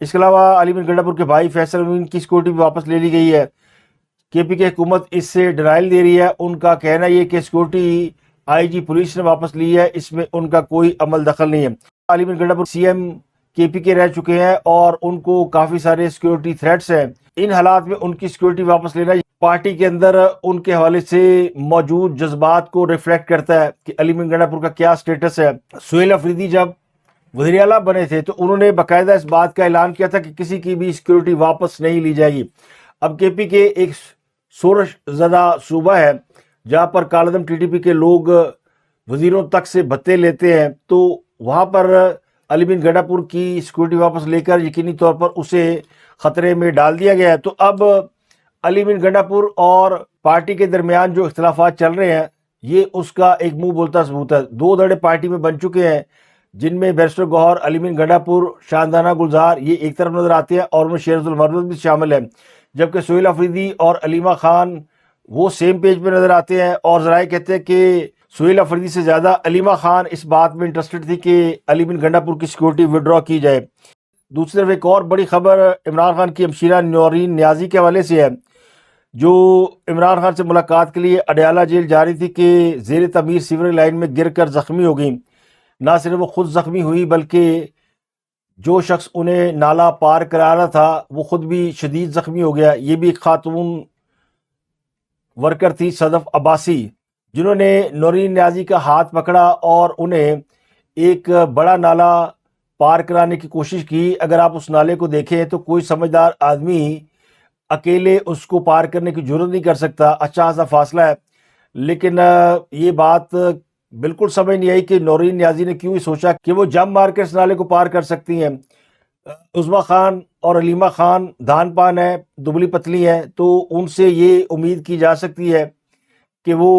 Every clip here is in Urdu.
اس کے علاوہ علی بن گنڈا پور کے بھائی فیصل امین کی سیکورٹی بھی واپس لے لی گئی ہے۔ کے پی کے حکومت اس سے ڈینائل دے رہی ہے۔ ان کا کہنا یہ کہ سیکورٹی آئی جی پولیس نے واپس لی ہے، اس میں ان کا کوئی عمل دخل نہیں ہے۔ علی بن گنڈا پور سی ایم کے پی کے رہ چکے ہیں اور ان کو کافی سارے سیکورٹی تھریٹس ہیں۔ ان حالات میں ان کی سیکورٹی واپس لینا پارٹی کے اندر ان کے حوالے سے موجود جذبات کو ریفلیکٹ کرتا ہے کہ علی بن گنڈا پور کا کیا سٹیٹس ہے۔ سہیل افریدی جب وزیر اعلیٰ بنے تھے تو انہوں نے باقاعدہ اس بات کا اعلان کیا تھا کہ کسی کی بھی سیکورٹی واپس نہیں لی جائے گی۔ اب کے پی کے ایک شورش زدہ صوبہ ہے جہاں پر کالعدم ٹی ٹی پی کے لوگ وزیروں تک سے بھتے لیتے ہیں، تو وہاں پر علی بن گنڈا پور کی سیکورٹی واپس لے کر یقینی طور پر اسے خطرے میں ڈال دیا گیا ہے۔ تو اب علی بن گنڈا پور اور پارٹی کے درمیان جو اختلافات چل رہے ہیں یہ اس کا ایک منہ بولتا ثبوت ہے۔ دو دھڑے پارٹی میں بن چکے ہیں جن میں بیرسٹر گوہر، علی بن گنڈا پور، شاندانہ گلزار یہ ایک طرف نظر آتے ہیں اور ان میں شیرز المرمت بھی شامل ہے، جبکہ سہیل افریدی اور علیمہ خان وہ سیم پیج پہ نظر آتے ہیں، اور ذرائع کہتے ہیں کہ سہیل افریدی سے زیادہ علیمہ خان اس بات میں انٹرسٹڈ تھی کہ علی بن گنڈا پور کی سیکورٹی وڈرا کی جائے۔ دوسری طرف ایک اور بڑی خبر عمران خان کی ہمشیرہ نورین نیازی کے حوالے سے ہے، جو عمران خان سے ملاقات کے لیے اڈیالہ جیل جا رہی تھی کہ زیر تعمیر سیوریج لائن میں گر کر زخمی ہو گئی۔ نہ صرف وہ خود زخمی ہوئی بلکہ جو شخص انہیں نالا پار کرا رہا تھا وہ خود بھی شدید زخمی ہو گیا۔ یہ بھی ایک خاتون ورکر تھی، صدف عباسی، جنہوں نے نورین نیازی کا ہاتھ پکڑا اور انہیں ایک بڑا نالا پار کرانے کی کوشش کی۔ اگر آپ اس نالے کو دیکھیں تو کوئی سمجھدار آدمی اکیلے اس کو پار کرنے کی جرت نہیں کر سکتا، اچھا خاصا فاصلہ ہے، لیکن یہ بات بالکل سمجھ نہیں آئی کہ نورین نیازی نے کیوں سوچا کہ وہ جم مار کے اس نالے کو پار کر سکتی ہیں۔ عظمیٰ خان اور علیمہ خان دھان پان ہے، دبلی پتلی ہیں، تو ان سے یہ امید کی جا سکتی ہے کہ وہ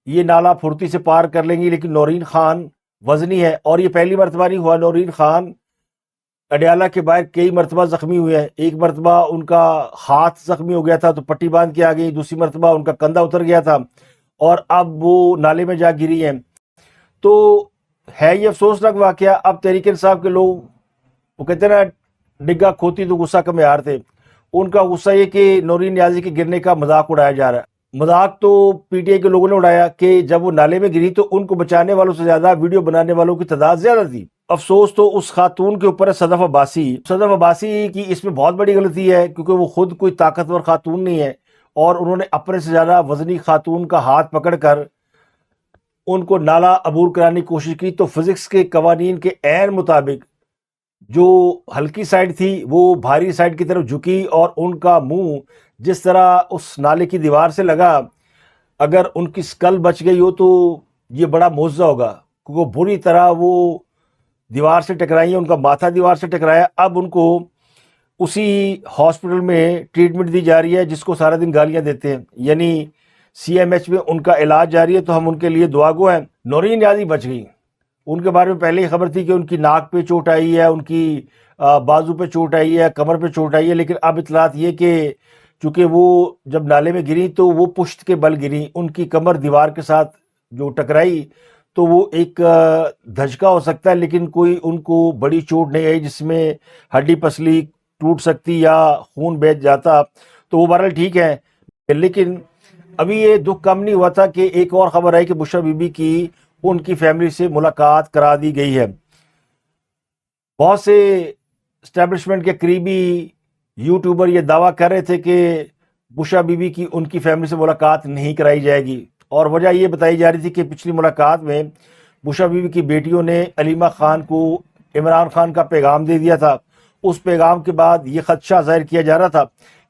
یہ نالا پھرتی سے پار کر لیں گی، لیکن نورین خان وزنی ہے اور یہ پہلی مرتبہ نہیں ہوا۔ نورین خان اڈیالہ کے باہر کئی مرتبہ زخمی ہوئے ہیں۔ ایک مرتبہ ان کا ہاتھ زخمی ہو گیا تھا تو پٹی باندھ کے آ گئی، دوسری مرتبہ ان کا کندھا اتر گیا تھا اور اب وہ نالے میں جا گری ہیں۔ تو ہے یہ افسوسناک واقعہ۔ اب تحریک انصاف کے لوگ وہ کہتے ہیں نا ڈگا کھوتی تو غصہ کا معیار تھے، ان کا غصہ یہ کہ نورین نیازی کے گرنے کا مذاق اڑایا جا رہا ہے۔ مذاق تو پی ٹی آئی کے لوگوں نے اڑایا کہ جب وہ نالے میں گری تو ان کو بچانے والوں سے زیادہ ویڈیو بنانے والوں کی تعداد زیادہ تھی۔ افسوس تو اس خاتون کے اوپر ہے، صدف عباسی۔ صدف عباسی کی اس میں بہت بڑی غلطی ہے کیونکہ وہ خود کوئی طاقتور خاتون نہیں ہے اور انہوں نے اپنے سے زیادہ وزنی خاتون کا ہاتھ پکڑ کر ان کو نالا عبور کرانے کی کوشش کی۔ تو فزکس کے قوانین کے عین مطابق جو ہلکی سائڈ تھی وہ بھاری سائڈ کی طرف جھکی اور ان کا منہ جس طرح اس نالے کی دیوار سے لگا، اگر ان کی سکل بچ گئی ہو تو یہ بڑا معجزہ ہوگا، کیونکہ بری طرح وہ دیوار سے ٹکرائی ہیں، ان کا ماتھا دیوار سے ٹکرایا۔ اب ان کو اسی ہاسپٹل میں ٹریٹمنٹ دی جا رہی ہے جس کو سارا دن گالیاں دیتے ہیں، یعنی سی ایم ایچ میں ان کا علاج جاری ہے، تو ہم ان کے لیے دعا گو ہیں۔ نورین نیازی بچ گئی، ان کے بارے میں پہلے ہی خبر تھی کہ ان کی ناک پہ چوٹ آئی ہے، ان کی بازو پہ چوٹ آئی ہے، کمر پہ چوٹ آئی ہے، لیکن اب اطلاعات یہ کہ چونکہ وہ جب نالے میں گری تو وہ پشت کے بل گری، ان کی کمر دیوار کے ساتھ جو ٹکرائی تو وہ ایک دھچکا ہو سکتا ہے، لیکن کوئی ان کو بڑی چوٹ نہیں آئی جس میں ہڈی پسلی ٹوٹ سکتی یا خون بہہ جاتا، تو وہ بہرحال ٹھیک ہے۔ لیکن ابھی یہ دکھ کم نہیں ہوا تھا کہ ایک اور خبر آئی کہ بشرا بی بی کی ان کی فیملی سے ملاقات کرا دی گئی ہے۔ بہت سے اسٹیبلشمنٹ کے قریبی یوٹیوبر یہ دعویٰ کر رہے تھے کہ بشرا بی بی کی ان کی فیملی سے ملاقات نہیں کرائی جائے گی، اور وجہ یہ بتائی جا رہی تھی کہ پچھلی ملاقات میں بشرا بی بی کی بیٹیوں نے علیمہ خان کو عمران خان کا پیغام دے دیا تھا۔ اس پیغام کے بعد یہ خدشہ ظاہر کیا جا رہا تھا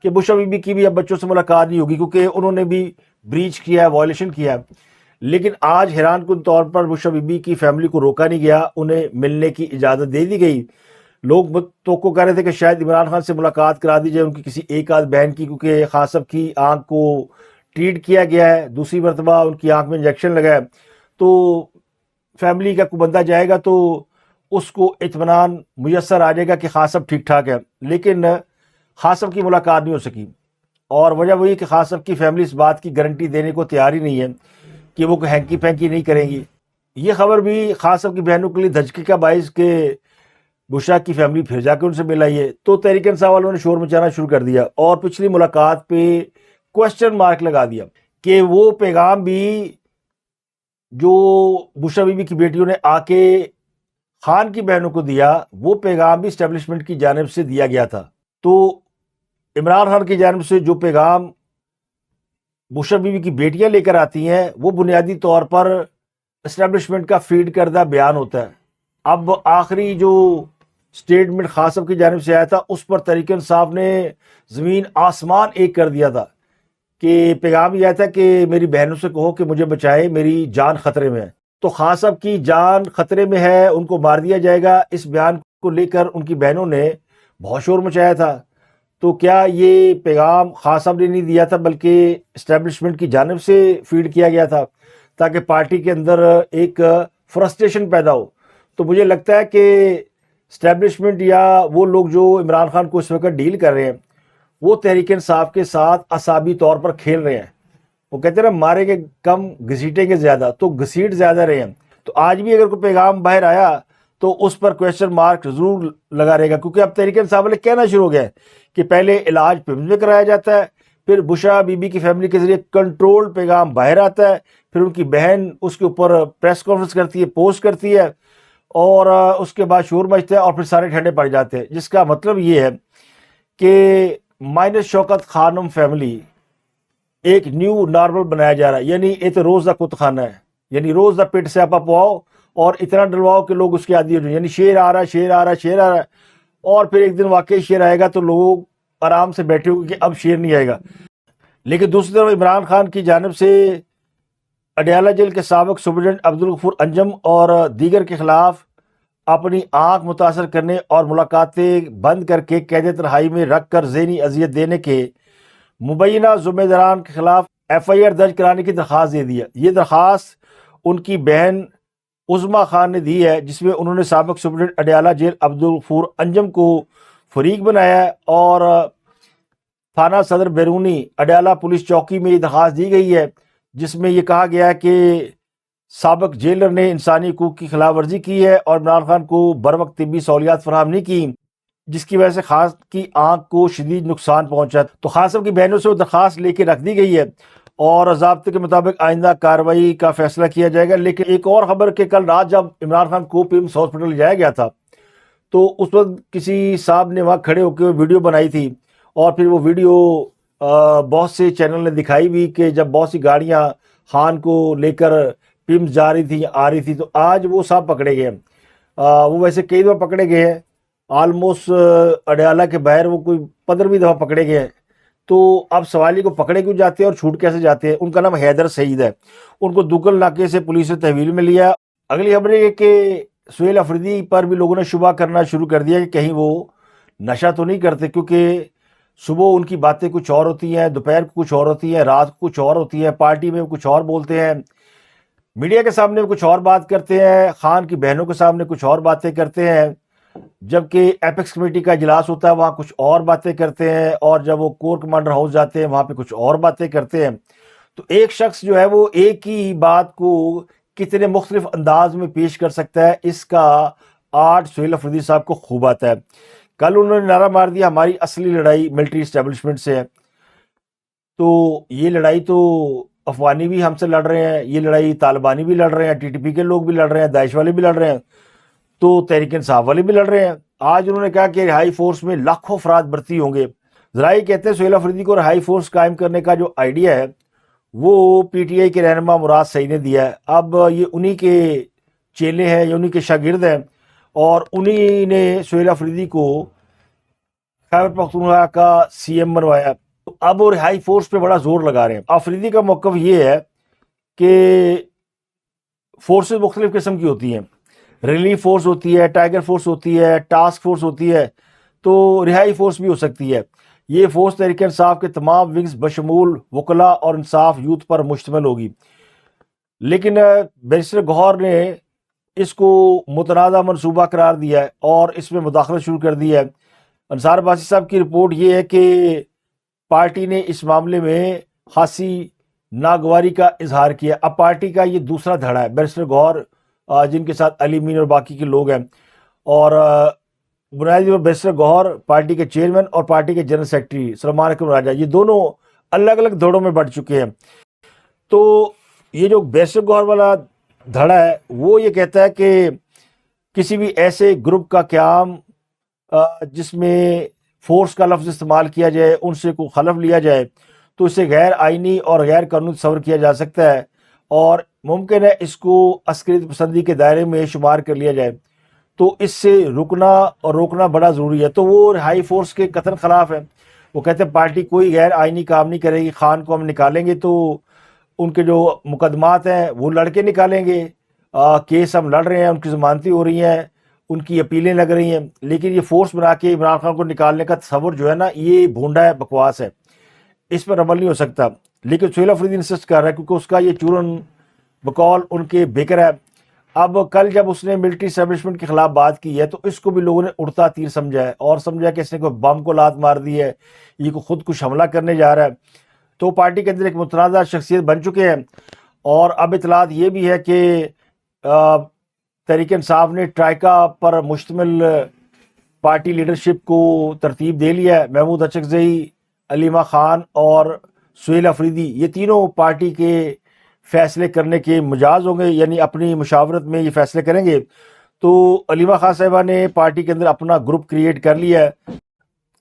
کہ بشرا بی بی کی بھی اب بچوں سے ملاقات نہیں ہوگی کیونکہ انہوں نے بھی بریچ کیا ہے، وائلیشن کیا ہے۔ لیکن آج حیران کن طور پر بشرا بی بی کی فیملی کو روکا نہیں گیا، انہیں ملنے کی اجازت دے دی گئی۔ لوگ توقع کر رہے تھے کہ شاید عمران خان سے ملاقات کرا دی جائے ان کی کسی ایک آدھ بہن کی، کیونکہ خان صاحب کی آنکھ کو ٹریٹ کیا گیا ہے، دوسری مرتبہ ان کی آنکھ میں انجیکشن لگا ہے، تو فیملی کا کوئی بندہ جائے گا تو اس کو اطمینان میسر آ جائے گا کہ خان صاحب ٹھیک ٹھاک ہے۔ لیکن خان صاحب کی ملاقات نہیں ہو سکی، اور وجہ وہی کہ خان صاحب کی فیملی اس بات کی گارنٹی دینے کو تیار ہی نہیں ہے کہ وہ کوئی ہینکی پینکی نہیں کریں گی۔ یہ خبر بھی خان صاحب کی بہنوں کے لیے دھچکے کا باعث کہ بشرا کی فیملی پھر جا کے ان سے مل آئی ہے، تو تحریک انصاف والوں نے شور مچانا شروع کر دیا اور پچھلی ملاقات پہ کوشچن مارک لگا دیا کہ وہ پیغام بھی جو بشرا بی بی کی بیٹیوں نے آ کے خان کی بہنوں کو دیا، وہ پیغام بھی اسٹیبلشمنٹ کی جانب سے دیا گیا تھا۔ تو عمران خان کی جانب سے جو پیغام بشرا بی بی کی بیٹیاں لے کر آتی ہیں وہ بنیادی طور پر اسٹیبلشمنٹ کا فیڈ کردہ بیان ہوتا ہے۔ اب آخری جو سٹیٹمنٹ خان صاحب کی جانب سے آیا تھا اس پر تحریک انصاف نے زمین آسمان ایک کر دیا تھا کہ پیغام یہ آیا تھا کہ میری بہنوں سے کہو کہ مجھے بچائے، میری جان خطرے میں ہے۔ تو خان صاحب کی جان خطرے میں ہے، ان کو مار دیا جائے گا، اس بیان کو لے کر ان کی بہنوں نے بہت شور مچایا تھا۔ تو کیا یہ پیغام خان صاحب نے نہیں دیا تھا بلکہ اسٹیبلشمنٹ کی جانب سے فیڈ کیا گیا تھا تاکہ پارٹی کے اندر ایک فرسٹریشن پیدا ہو؟ تو مجھے لگتا ہے کہ اسٹیبلشمنٹ یا وہ لوگ جو عمران خان کو اس وقت ڈیل کر رہے ہیں وہ تحریک انصاف کے ساتھ اعصابی طور پر کھیل رہے ہیں۔ وہ کہتے ہیں نا مارے گے کم گھسیٹیں گے زیادہ، تو گھسیٹ زیادہ رہے ہیں۔ تو آج بھی اگر کوئی پیغام باہر آیا تو اس پر کویسچن مارک ضرور لگا رہے گا، کیونکہ اب تحریک انصاف والے کہنا شروع ہو گئے کہ پہلے علاج پمز میں کرایا جاتا ہے، پھر بشرا بی بی کی فیملی کے ذریعے کنٹرول پیغام باہر آتا ہے، پھر ان کی بہن اس کے اوپر پریس کانفرنس کرتی ہے، پوسٹ کرتی ہے، اور اس کے بعد شور مچتا ہے اور پھر سارے ٹھنڈے پڑ جاتے ہیں۔ جس کا مطلب یہ ہے کہ مائنس شوکت خانم فیملی ایک نیو نارمل بنایا جا رہا ہے، یعنی یہ تو روز دا کت خانہ ہے، یعنی روز دا پیٹ سے آپ پواؤ اور اتنا ڈلواؤ کہ لوگ اس کے عادی ہو جائیں، یعنی شیر آ رہا ہے، شیر آ رہا ہے، شیر آ رہا ہے، اور پھر ایک دن واقعی شیر آئے گا تو لوگ آرام سے بیٹھے ہو کہ اب شیر نہیں آئے گا۔ لیکن دوسری طرف عمران خان کی جانب سے اڈیالہ جیل کے سابق سپرڈنٹ عبدالغفور انجم اور دیگر کے خلاف اپنی آنکھ متاثر کرنے اور ملاقاتیں بند کر کے قید تنہائی میں رکھ کر ذہنی اذیت دینے کے مبینہ ذمہ داران کے خلاف ایف آئی آر درج کرانے کی درخواست دے دی ہے۔ یہ درخواست ان کی بہن عظمیٰ خان نے دی ہے، جس میں انہوں نے سابق سپرڈنٹ اڈیالہ جیل عبدالغفور انجم کو فریق بنایا ہے، اور تھانہ صدر بیرونی اڈیالہ پولیس چوکی میں یہ درخواست دی گئی ہے جس میں یہ کہا گیا ہے کہ سابق جیلر نے انسانی حقوق کی خلاف ورزی کی ہے اور عمران خان کو بروقت طبی سہولیات فراہم نہیں کی، جس کی وجہ سے خان کی آنکھ کو شدید نقصان پہنچا۔ تو خان صاحب کی بہنوں سے وہ درخواست لے کے رکھ دی گئی ہے اور ضابطے کے مطابق آئندہ کارروائی کا فیصلہ کیا جائے گا۔ لیکن ایک اور خبر کہ کل رات جب عمران خان کو پیمز ہاسپٹل لے جایا گیا تھا تو اس وقت کسی صاحب نے وہاں کھڑے ہو کے ویڈیو بنائی تھی، اور پھر وہ ویڈیو بہت سے چینل نے دکھائی بھی کہ جب بہت سی گاڑیاں خان کو لے کر پیمز جا رہی تھی، آ رہی تھی۔ تو آج وہ صاحب پکڑے گئے ہیں، وہ ویسے کئی دفعہ پکڑے گئے ہیں، آلموسٹ اڈیالہ کے باہر وہ کوئی 15ویں دفعہ پکڑے گئے ہیں۔ تو اب سوالی کو پکڑے کیوں جاتے ہیں اور چھوٹ کیسے جاتے ہیں؟ ان کا نام حیدر سعید ہے، ان کو دوگل ناکے سے پولیس نے تحویل میں لیا۔ اگلی خبر یہ کہ سہیل افریدی پر بھی لوگوں نے شبہ کرنا شروع کر دیا کہ کہیں وہ نشہ تو نہیں کرتے، کیونکہ صبح ان کی باتیں کچھ اور ہوتی ہیں، دوپہر کو کچھ اور ہوتی ہیں، رات کو کچھ اور ہوتی ہے، پارٹی میں وہ کچھ اور بولتے ہیں، میڈیا کے سامنے کچھ اور بات کرتے ہیں، خان کی بہنوں کے سامنے کچھ اور باتیں کرتے ہیں، جبکہ ایپیکس کمیٹی کا اجلاس ہوتا ہے وہاں کچھ اور باتیں کرتے ہیں، اور جب وہ کور کمانڈر ہاؤس جاتے ہیں وہاں پہ کچھ اور باتیں کرتے ہیں۔ تو ایک شخص جو ہے وہ ایک ہی بات کو کتنے مختلف انداز میں پیش کر سکتا ہے، اس کا آرٹ سہیل افریدی صاحب کو خوب آتا ہے۔ کل انہوں نے نعرہ مار دیا ہماری اصلی لڑائی ملٹری اسٹیبلشمنٹ سے ہے۔ تو یہ لڑائی تو افغانی بھی ہم سے لڑ رہے ہیں، یہ لڑائی طالبانی بھی لڑ رہے ہیں، ٹی ٹی پی کے لوگ بھی لڑ رہے ہیں، داعش والے بھی لڑ رہے ہیں، تو تحریک انصاف والے بھی لڑ رہے ہیں۔ آج انہوں نے کہا کہ رہائی فورس میں لاکھوں افراد بھرتی ہوں گے۔ ذرائع کہتے ہیں سہیل افریدی کو رہائی فورس قائم کرنے کا جو آئیڈیا ہے وہ پی ٹی آئی کے رہنما مراد سعید نے دیا ہے۔ اب یہ انہی کے چیلے ہیں یا انہی کے شاگرد ہیں، اور انہی نے سہیل افریدی کو خیبر پختونخوا کا سی ایم بنوایا۔ تو اب وہ رہائی فورس پہ بڑا زور لگا رہے ہیں۔ افریدی کا موقف یہ ہے کہ فورسز مختلف قسم کی ہوتی ہیں، ریلیف فورس ہوتی ہے، ٹائیگر فورس ہوتی ہے، ٹاسک فورس ہوتی ہے، تو رہائی فورس بھی ہو سکتی ہے۔ یہ فورس تحریک انصاف کے تمام ونگز بشمول وکلاء اور انصاف یوتھ پر مشتمل ہوگی۔ لیکن بیرسٹر گوہر نے اس کو متنازع منصوبہ قرار دیا ہے اور اس میں مداخلت شروع کر دی ہے۔ انصار عباسی صاحب کی رپورٹ یہ ہے کہ پارٹی نے اس معاملے میں خاصی ناگواری کا اظہار کیا۔ اب پارٹی کا یہ دوسرا دھڑا ہے، بیرسٹر گوہر جن کے ساتھ علی مین اور باقی کے لوگ ہیں، اور بنیادی طور پر بیرسٹر گوہر پارٹی کے چیئرمین اور پارٹی کے جنرل سیکرٹری سلمان اکرم راجہ، یہ دونوں الگ الگ دھڑوں میں بٹ چکے ہیں۔ تو یہ جو بیرسٹر گوہر والا دھڑا ہے وہ یہ کہتا ہے کہ کسی بھی ایسے گروپ کا قیام جس میں فورس کا لفظ استعمال کیا جائے، ان سے کوئی خلف لیا جائے، تو اسے غیر آئینی اور غیر قانونی تصور کیا جا سکتا ہے، اور ممکن ہے اس کو عسکریت پسندی کے دائرے میں شمار کر لیا جائے۔ تو اس سے رکنا اور روکنا بڑا ضروری ہے۔ تو وہ رہائی فورس کے قطعاً خلاف ہے۔ وہ کہتے ہیں پارٹی کوئی غیر آئینی کام نہیں کرے گی، خان کو ہم نکالیں گے تو ان کے جو مقدمات ہیں وہ لڑ کے نکالیں گے، کیس ہم لڑ رہے ہیں، ان کی ضمانتیں ہو رہی ہیں، ان کی اپیلیں لگ رہی ہیں، لیکن یہ فورس بنا کے عمران خان کو نکالنے کا تصور جو ہے نا، یہ بھونڈا ہے، بکواس ہے، اس پر عمل نہیں ہو سکتا۔ لیکن سہیل افریدی انسسٹ کر رہا ہے کیونکہ اس کا یہ چورن بقول ان کے بیکر ہے۔ اب کل جب اس نے ملٹری اسٹیبلشمنٹ کے خلاف بات کی ہے تو اس کو بھی لوگوں نے اڑتا تیر سمجھا ہے، اور سمجھا کہ اس نے کوئی بم کو لات مار دی ہے، یہ کوئی خود کش حملہ کرنے جا رہا ہے۔ تو پارٹی کے اندر ایک متنازع شخصیت بن چکے ہیں، اور اب اطلاعات یہ بھی ہے کہ تحریک انصاف نے ٹرائیکا پر مشتمل پارٹی لیڈرشپ کو ترتیب دے لیا ہے۔ محمود اچکزئی، علیمہ خان اور سہیل افریدی، یہ تینوں پارٹی کے فیصلے کرنے کے مجاز ہوں گے، یعنی اپنی مشاورت میں یہ فیصلے کریں گے۔ تو علیمہ خان صاحبہ نے پارٹی کے اندر اپنا گروپ کریٹ کر لیا ہے۔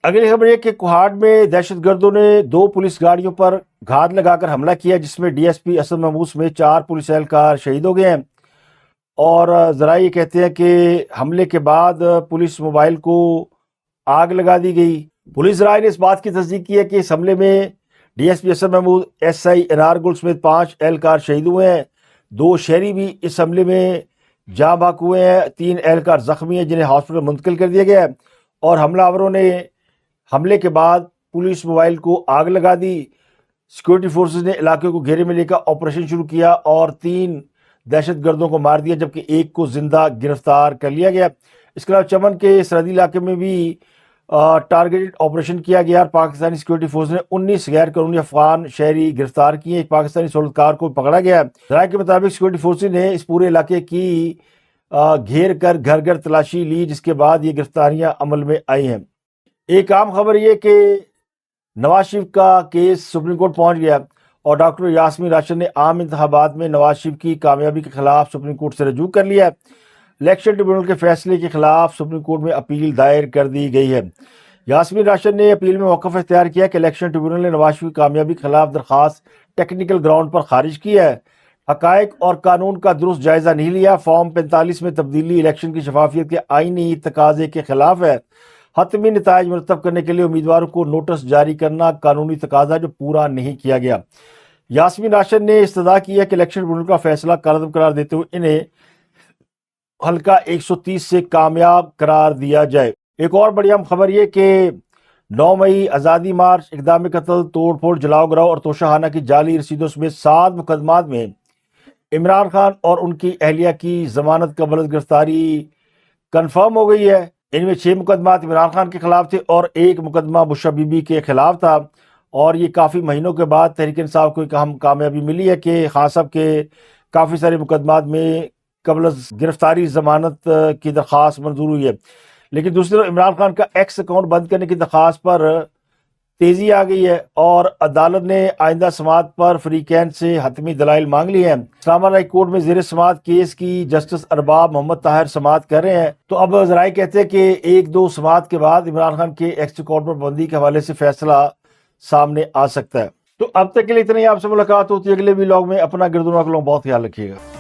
اگلی خبر یہ کہ کوہاٹ میں دہشت گردوں نے 2 پولیس گاڑیوں پر گھات لگا کر حملہ کیا، جس میں D S P Asad Mahmood سمیت 4 پولیس اہلکار شہید ہو گئے ہیں، اور ذرائع یہ کہتے ہیں کہ حملے کے بعد پولیس موبائل کو آگ لگا دی گئی۔ پولیس ذرائع نے اس بات کی تصدیق کی ہے کہ اس حملے میں D S P Asad Mahmood, S I Anar Gul سمیت 5 اہلکار شہید ہوئے ہیں، 2 شہری بھی اس حملے میں جاں بحق ہوئے ہیں، 3 اہلکار زخمی ہیں جنہیں ہاسپٹل منتقل کر دیا گیا ہے، اور حملہ آوروں نے حملے کے بعد پولیس موبائل کو آگ لگا دی۔ سیکورٹی فورسز نے علاقے کو گھیرے میں لے کر آپریشن شروع کیا اور 3 دہشت گردوں کو مار دیا، جبکہ 1 کو زندہ گرفتار کر لیا گیا۔ اس کے علاوہ چمن کے سرحدی علاقے میں بھی ٹارگیٹڈ آپریشن کیا گیا، اور پاکستانی سیکورٹی فورس نے 19 غیر قانونی افغان شہری گرفتار کیے، ایک پاکستانی سہولتکار کو پکڑا گیا۔ ذرائع کے مطابق سیکورٹی فورسز نے اس پورے علاقے کی گھیر کر گھر گھر تلاشی لی، جس کے بعد یہ گرفتاریاں عمل میں آئی ہیں۔ ایک عام خبر یہ کہ نواز شریف کا کیس سپریم کورٹ پہنچ گیا، اور ڈاکٹر یاسمین راشد نے عام انتخابات میں نواز شریف کی کامیابی کے خلاف سپریم کورٹ سے رجوع کر لیا۔ الیکشن ٹریبیونل کے فیصلے کے خلاف سپریم کورٹ میں اپیل دائر کر دی گئی ہے۔ یاسمین راشد نے اپیل میں موقف اختیار کیا کہ الیکشن ٹریبیونل نے نواز شریف کی کامیابی کے خلاف درخواست ٹیکنیکل گراؤنڈ پر خارج کی ہے، حقائق اور قانون کا درست جائزہ نہیں لیا، فارم 45 میں تبدیلی الیکشن کی شفافیت کے آئینی تقاضے کے خلاف ہے، حتمی نتائج مرتب کرنے کے لیے امیدواروں کو نوٹس جاری کرنا قانونی تقاضا جو پورا نہیں کیا گیا۔ یاسمین راشد نے استدعا کی ہے کہ الیکشن ٹریبیونل کا فیصلہ کالعدم قرار دیتے ہوئے انہیں حلقہ 130 سے کامیاب قرار دیا جائے۔ ایک اور بڑی اہم خبر یہ کہ 9 مئی آزادی مارچ، اقدام قتل، توڑ پھوڑ، جلاؤ گراؤ اور توشہ خانہ کی جعلی رسیدوں سمیت 7 مقدمات میں عمران خان اور ان کی اہلیہ کی ضمانت قبل گرفتاری کنفرم ہو گئی ہے۔ ان میں 6 مقدمات عمران خان کے خلاف تھے اور 1 مقدمہ بشرا بی بی کے خلاف تھا، اور یہ کافی مہینوں کے بعد تحریک انصاف کو ایک اہم کامیابی ملی ہے کہ خان صاحب کے کافی سارے مقدمات میں قبل گرفتاری ضمانت کی درخواست منظور ہوئی ہے۔ لیکن دوسری طرف عمران خان کا ایکس اکاؤنٹ بند کرنے کی درخواست پر تیزی آ گئی ہے، اور عدالت نے آئندہ سماعت پر فریقین سے حتمی دلائل مانگ لی ہیں۔ اسلام آباد ہائی کورٹ میں زیر سماعت کیس کی جسٹس ارباب محمد طاہر سماعت کر رہے ہیں۔ تو اب ذرائع کہتے ہیں کہ 1-2 سماعت کے بعد عمران خان کے ایکس اکاؤنٹ پر پابندی کے حوالے سے فیصلہ سامنے آ سکتا ہے۔ تو اب تک کے لیے اتنا ہی، آپ سے ملاقات ہوتی ہے اگلے ویلاگ میں۔ اپنا گردوں کا بہت خیال رکھیے گا۔